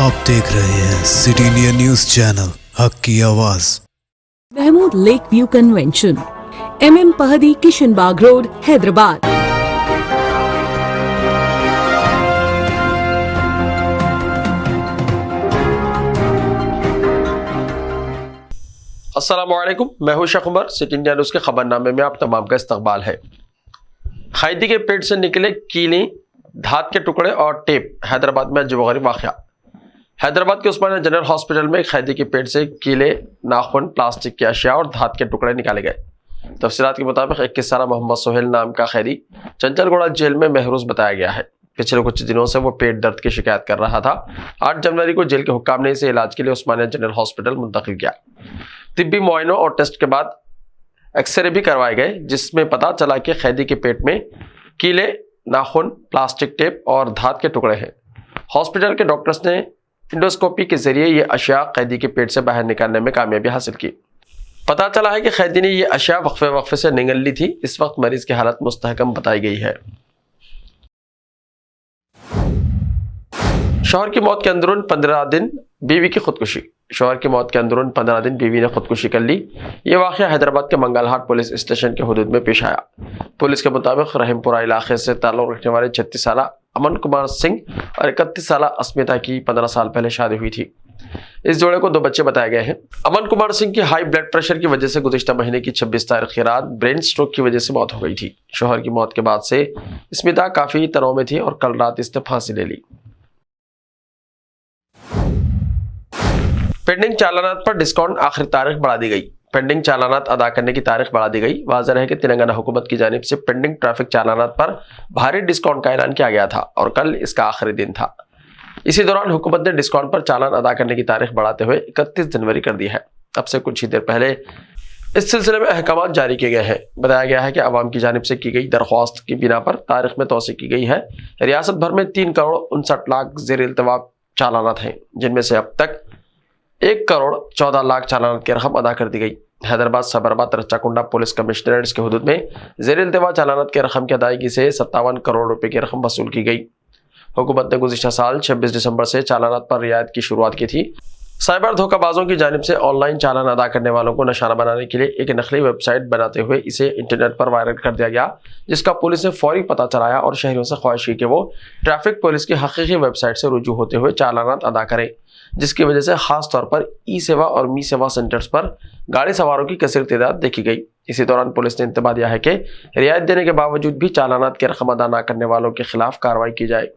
आप देख रहे हैं सिटी इंडिया न्यूज चैनल, हक की आवाज। Mahmood lake view convention, MM पहदी, किशनबाग रोड, हैदराबाद। अस्सलामुअलैकुम, मैं हूं Sheikh Umar. City India News के खबरनामे में आप तमाम का इस्तकबाल है। कैदी के पेट से निकले कीली, धात के टुकड़े और टेप। हैदराबाद में अजीबोगरीब वाक़या। हैदराबाद के उस्मानिया जनरल हॉस्पिटल में कैदी के पेट से कीले, नाखून, प्लास्टिक की अशिया और धात के टुकड़े निकाले गए। तफसीलात के मुताबिक 21 साला मोहम्मद सोहेल नाम का कैदी चंचलगौड़ा जेल में महरूज बताया गया है। पिछले कुछ दिनों से वो पेट दर्द की शिकायत कर रहा था। 8 जनवरी को जेल के हुक्काम ने इसे इलाज के लिए उस्मानिया जनरल हॉस्पिटल मुंतकिल किया। तिब्बी मुआयनों और टेस्ट के बाद एक्सरे भी करवाए गए, जिसमें पता चला कि कैदी के पेट में कीले, नाखून, प्लास्टिक टेप और धात के टुकड़े हैं। हॉस्पिटल के डॉक्टर्स ने इंडोस्कोपी के जरिए ये अशिया कैदी के पेट से बाहर निकालने में कामयाबी हासिल की। पता चला है कि कैदी ने ये अशिया वक्फे से निगल ली थी। इस वक्त मरीज की हालत मुस्तहकम बताई गई है। शौहर की मौत के अंदरून 15 दिन बीवी की खुदकुशी। शौहर की मौत के अंदरून 15 दिन बीवी ने खुदकुशी कर ली। ये वाक़या हैदराबाद के मंगलहाट पुलिस स्टेशन के हुदूद में पेश आया। पुलिस के मुताबिक रहीमपुरा इलाके से ताल्लुक रखने वाले 36 साला अमन कुमार सिंह और 31 साला अस्मिता की 15 साल पहले शादी हुई थी। इस जोड़े को 2 बच्चे बताए गए हैं। अमन कुमार सिंह की हाई ब्लड प्रेशर की वजह से गुज़िश्ता महीने की 26 तारीख की रात ब्रेन स्ट्रोक की वजह से मौत हो गई थी। शौहर की मौत के बाद से स्मिता काफी तनाव में थी और कल रात इसने फांसी ले ली। पेंडिंग चालानात पर डिस्काउंट आखिरी तारीख बढ़ा दी गई। पेंडिंग चालानात अदा करने की तारीख बढ़ा दी गई। वाज़ेह है कि तेलंगाना हुकूमत की जानिब से पेंडिंग ट्रैफिक चालानात पर भारी डिस्काउंट का ऐलान किया गया था और कल इसका आखिरी दिन था। इसी दौरान हुकूमत ने डिस्काउंट पर चालान अदा करने की तारीख बढ़ाते हुए 31 जनवरी कर दी है। अब से कुछ ही देर पहले इस सिलसिले में अहकाम जारी किए गए हैं। बताया गया है कि अवाम की जानिब से की गई दरख्वास्त की बिना पर तारीख में तोसी की गई है। रियासत भर में 3 करोड़ 59 लाख ज़ेर इल्तवा चालानात हैं, जिनमें से अब तक 1 करोड़ 14 लाख चालानात की रकम अदा कर दी गई। हैदराबाद, सबरबा, रच्चाकुंडा पुलिस कमिश्नरेट्स के हुदूद में ज़ेर इल्तवा चालानात की रकम की अदायगी से 57 करोड़ रुपए की रकम वसूल की गई। हुकूमत ने गुज़िश्ता साल 26 दिसंबर से चालानात पर रियायत की शुरुआत की थी। साइबर धोखाबाजों की जानिब से ऑनलाइन चालान अदा करने वालों को निशाना बनाने के लिए एक नकली वेबसाइट बनाते हुए इसे इंटरनेट पर वायरल कर दिया गया, जिसका पुलिस ने फौरी पता चलाया और शहरियों से ख्वाहिश की कि वो ट्रैफिक पुलिस की हकीकी वेबसाइट से रुजू होते हुए चालानात अदा करें, जिसकी वजह से खास तौर पर ई सेवा और मी सेवा सेंटर्स पर गाड़ी सवारों की कसीर तादाद देखी गई। इसी दौरान पुलिस ने इंतबाह दिया है कि रियायत देने के बावजूद भी चालानात की रकम अदा न करने वालों के खिलाफ कार्रवाई की जाए।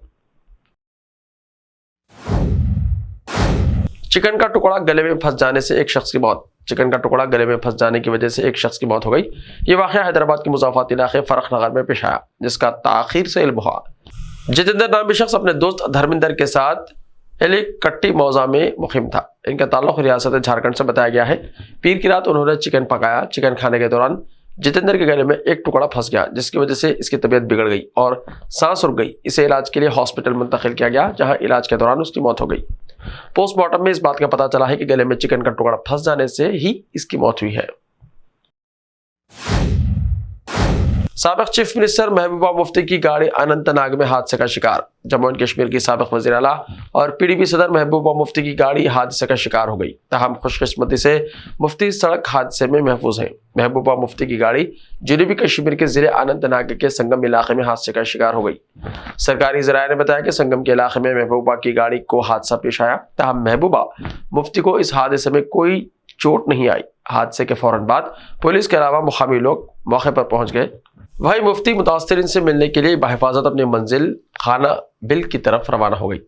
चिकन का टुकड़ा गले में फंस जाने से एक शख्स की मौत। चिकन का टुकड़ा गले में फंस जाने की वजह से एक शख्स की मौत हो गई। ये वाक़या हैदराबाद के मुज़ाफ़ाती इलाके फरख नगर में पेश आया, जिसका ताख़ीर से इल्म हुआ। जितेंद्र नामी शख्स अपने दोस्त धर्मिंदर के साथ एलिकट्टी मौजा में मुक़ीम था। इनका ताल्लुक रियासत झारखंड से बताया गया है। पीर की रात उन्होंने चिकन पकाया। चिकन खाने के दौरान जितेंद्र के गले में एक टुकड़ा फंस गया, जिसकी वजह से इसकी तबीयत बिगड़ गई और सांस रुक गई। इसे इलाज के लिए हॉस्पिटल मुंतकिल किया गया, जहां इलाज के दौरान उसकी मौत हो गई। पोस्टमार्टम में इस बात का पता चला है कि गले में चिकन का टुकड़ा फंस जाने से ही इसकी मौत हुई है। साबिक चीफ मिनिस्टर महबूबा मुफ्ती की गाड़ी अनंतनाग में हादसे का शिकार। जम्मू एंड कश्मीर की साबिक वज़ीर आला और PDP सदर महबूबा मुफ्ती की गाड़ी हादसे का शिकार हो गई। तहम खुशकिस्मती से मुफ्ती सड़क हादसे में महफूज हैं। महबूबा मुफ्ती की गाड़ी जनूबी कश्मीर के ज़िले अनंतनाग के संगम इलाके में हादसे का शिकार हो गई। सरकारी ज़राए ने बताया कि संगम के इलाके में महबूबा की गाड़ी को हादसा पेश आया। तहम महबूबा मुफ्ती को इस हादसे में कोई चोट नहीं आई। हादसे के फौरन बाद पुलिस के अलावा मुकामी लोग मौके पर पहुंच गए। वही मुफ्ती मुतासरीन से मिलने के लिए बहिफाजत अपनी मंजिल खाना बिल की तरफ रवाना हो गई।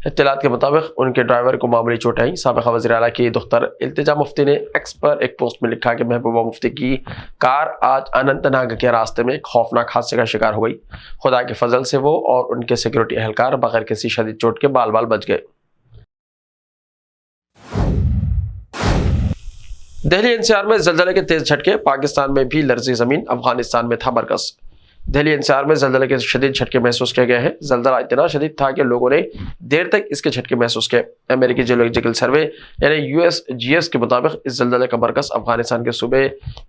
इत्तलात के मुताबिक उनके ड्राइवर को मामूली चोट आई। साबिक़ वज़ीर आला की दुख्तर इल्तिजा मुफ्ती ने एक्स पर एक पोस्ट में लिखा कि महबूबा मुफ्ती की कार आज अनंतनाग के रास्ते में एक खौफनाक हादसे का शिकार हो गई। खुदा के फजल से वो और उनके सिक्योरिटी एहलकार बगैर किसी शदीद चोट के बाल बाल बच गए। दिल्ली NCR में ज़लज़ले के तेज झटके। पाकिस्तान में भी लर्जी ज़मीन, अफगानिस्तान में था मरकज़। दिल्ली एनसीआर में जल्जले के शदीद झटके महसूस किए गए हैं। जल्जला इतना शदीद था कि लोगों ने देर तक इसके झटके महसूस किए। अमेरिकी जियोलॉजिकल सर्वे यानी USGS के मुताबिक इस जल्जले का मरकज अफगानिस्तान के सूबे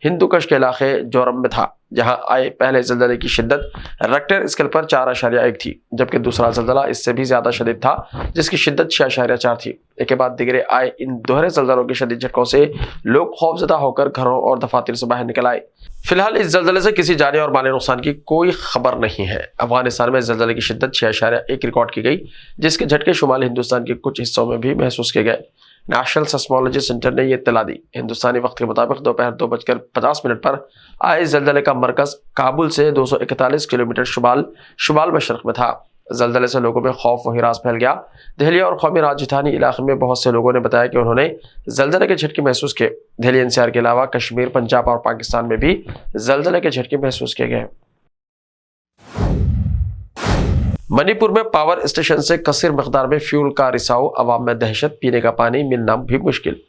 हिंदुकुश के इलाके जोरम में था, जहां आए पहले जल्जले की शिद्दत रेक्टर स्केल पर 4.1 थी, जबकि दूसरा जल्जला इससे भी ज्यादा शदीद था जिसकी शिद्दत 6.4 थी। एक के बाद दिगरे आए इन दोहरे जल्जलों के शदीद झटकों से लोग खौफजदा होकर घरों और दफातर से बाहर निकल आए। फिलहाल इस जल्जले से किसी जानी और माली नुकसान की कोई खबर नहीं है। अफगानिस्तान में जल्जले की शिद्दत 6.1 रिकॉर्ड की गई, जिसके झटके शुमाली हिंदुस्तान के कुछ हिस्सों में भी महसूस किए गए। नेशनल सेस्मोलॉजी सेंटर ने यह इत्तला दी। हिंदुस्तानी वक्त के मुताबिक दोपहर 2:50 पर आए जल्जले का मरकज काबुल से 241 किलोमीटर शुमाल मशरक में था। जल्जले से लोगों में खौफ व हिरास फैल गया। दिल्ली और कौमी राजधानी इलाके में बहुत से लोगों ने बताया कि उन्होंने जल्जले के झटके महसूस किए। दिल्ली एनसीआर के अलावा कश्मीर, पंजाब और पाकिस्तान में भी जल्जले के झटके महसूस किए गए। मणिपुर में पावर स्टेशन से कसीर मकदार में फ्यूल का रिसाव, अवाम में दहशत, पीने का पानी मिलना भी मुश्किल।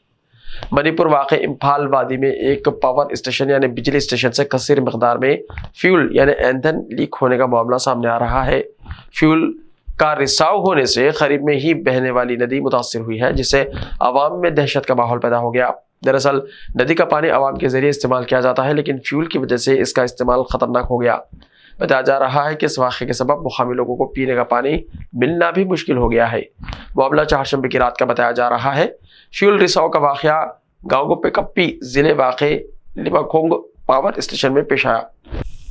मणिपुर वाक़े इम्फाल वादी में एक पावर स्टेशन यानी बिजली स्टेशन से कसीर मकदार में फ्यूल यानी ईंधन लीक होने का मामला सामने आ रहा है। फ्यूल का रिसाव होने से करीब में ही बहने वाली नदी मुतासिर हुई है, जिससे अवाम में दहशत का माहौल पैदा हो गया। दरअसल नदी का पानी अवाम के जरिए इस्तेमाल किया जाता है, लेकिन फ्यूल की वजह से इसका इस्तेमाल खतरनाक हो गया। बताया जा रहा है कि इस वाक़े के सबब मुकामी लोगों को पीने का पानी मिलना भी मुश्किल हो गया है। मामला चारशंबे की रात का बताया जा रहा है। फ्यूल रिसाव का वाक़या गाँव पेकप्पी जिले वाक़े लिमाकोंग पावर स्टेशन में पेश आया।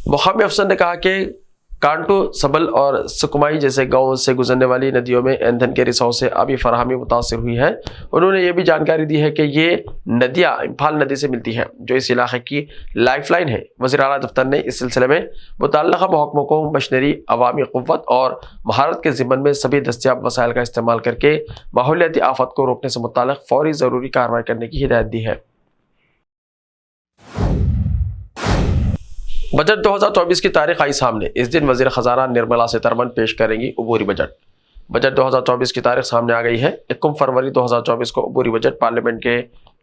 मुकामी अफसर ने कहा कि कांटो, सबल और सुकुमाई जैसे गांवों से गुजरने वाली नदियों में ईंधन के रिसाव से अभी फराहमी मुतासिर हुई है। उन्होंने ये भी जानकारी दी है कि ये नदियां इम्फाल नदी से मिलती हैं, जो इस इलाके की लाइफलाइन है। वज़ीर आला दफ्तर ने इस सिलसिले में मुतल्लका महकमों को मशीनरी, अवामी क़ुव्वत और महारत के ज़िम्मन में सभी दस्तियाब वसाइल का इस्तेमाल करके माहौलियाती आफत को रोकने से मुताल्लिक़ फौरी ज़रूरी कार्रवाई करने की हिदायत दी है। बजट 2024 की तारीख आई सामने। इस दिन वज़ीर ख़ज़ाना निर्मला सीतारमण पेश करेंगी अबूरी बजट। बजट 2024 की तारीख सामने आ गई है। 1 फरवरी 2024 को अबूरी बजट पार्लियामेंट के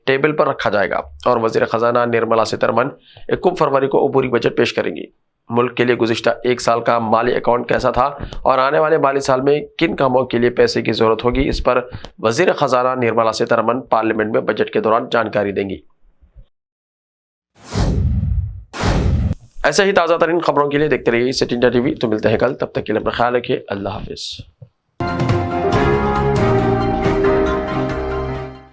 टेबल पर रखा जाएगा और वज़ीर ख़ज़ाना निर्मला सीतारमण 1 फरवरी को अबूरी बजट पेश करेंगी। मुल्क के लिए गुज़िश्ता एक साल का माली अकाउंट कैसा था और आने वाले माली साल में किन कामों के लिए पैसे की ज़रूरत होगी, इस पर वज़ीर ख़ज़ाना निर्मला सीतारमण पार्लियामेंट में बजट के दौरान जानकारी देंगी। ऐसे ही ताज़ा तरीन खबरों के लिए देखते रहिए सिटी इंडिया टीवी। तो मिलते हैं कल, तब तक के लिए अपना ख्याल रखिए। अल्लाह हाफिज़।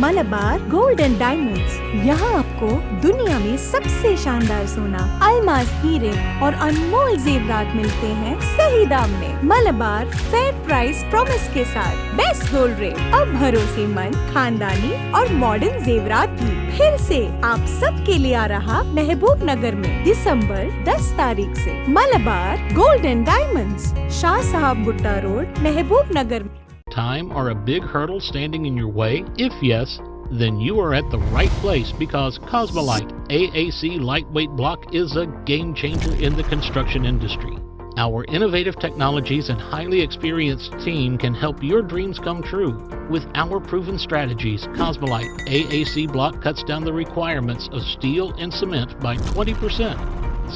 मलबार गोल्ड एंड डायमंड्स, यहाँ आपको दुनिया में सबसे शानदार सोना, अलमास हीरे और अनमोल जेवरात मिलते हैं सही दाम में। मलबार फेयर प्राइस प्रॉमिस के साथ बेस्ट गोल्ड रेट, अब भरोसेमंद, खानदानी और मॉडर्न जेवरात भी फिर से आप सब के लिए आ रहा महबूब नगर में दिसंबर 10 तारीख से। Malabar gold and diamonds, Shah साहब Gutta road, Mehboob Nagar. Time or a big hurdle standing in your way? If yes, then you are at the right place, because Cosmolite AAC lightweight block is a game changer in the construction industry. Our innovative technologies and highly experienced team can help your dreams come true. With our proven strategies, Cosmolite AAC block cuts down the requirements of steel and cement by 20%,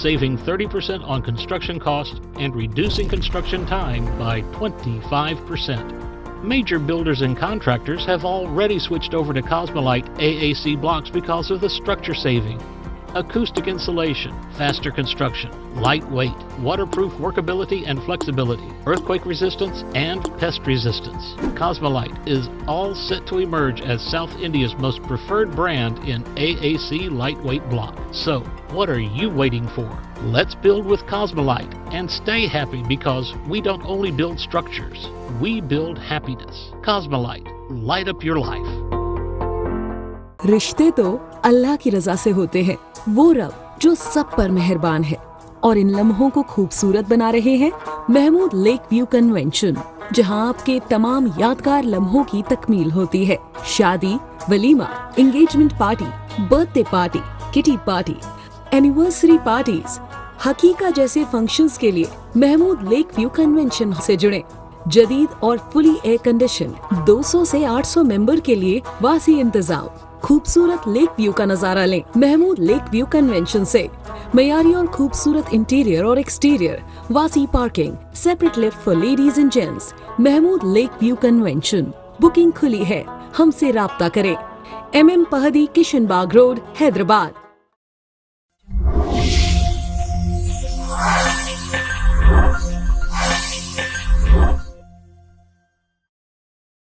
saving 30% on construction costs and reducing construction time by 25%. Major builders and contractors have already switched over to Cosmolite AAC blocks because of the structure saving, acoustic insulation, faster construction, lightweight, waterproof workability and flexibility, earthquake resistance and pest resistance. Cosmolite is all set to emerge as South India's most preferred brand in AAC lightweight block. So, what are you waiting for? Let's build with Cosmolite and stay happy, because we don't only build structures, we build happiness. Cosmolite, light up your life. रिश्ते तो अल्लाह की रजा से होते हैं, वो रब जो सब पर मेहरबान है। और इन लम्हों को खूबसूरत बना रहे हैं महमूद लेक व्यू कन्वेंशन, जहां आपके तमाम यादगार लम्हों की तकमील होती है। शादी, वलीमा, engagement party, birthday party, kitty party, anniversary parties, हकीका जैसे फंक्शंस के लिए महमूद लेक व्यू कन्वेंशन से जुड़े। जदीद और फुली एयर कंडीशन 200 से 800 मेंबर के लिए वासी इंतजाम। खूबसूरत लेक व्यू का नजारा लें महमूद लेक व्यू कन्वेंशन से। मयारी और खूबसूरत इंटीरियर और एक्सटीरियर, वासी parking, separate lift for ladies and gents. Mahmood lake view convention. Booking खुली है, हमसे राब्ता करें। MM Pahadi, Kishan Bagh road, Hyderabad.